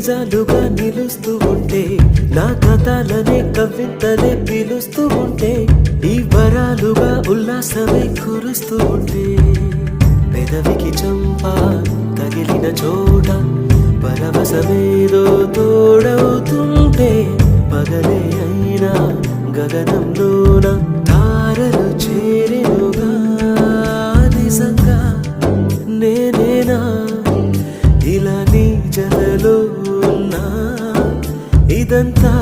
నిజాలుగా నిలుస్తూ ఉంటే, నా కథలనే కవితలే పిలుస్తూ ఉంటే, ఈ వరాలుగా ఉల్లాసమే కురుస్తూ ఉంటే, పెదవికి చంప తగిలిన చోట పరవశమేదో తోడవుతుంటే, పగలే అయినా గగనంలోన తారలు చేరెనుగా. నిజంగా నేనేనా ఇలా నీ జతలో ఉన్నా, ఇదంతా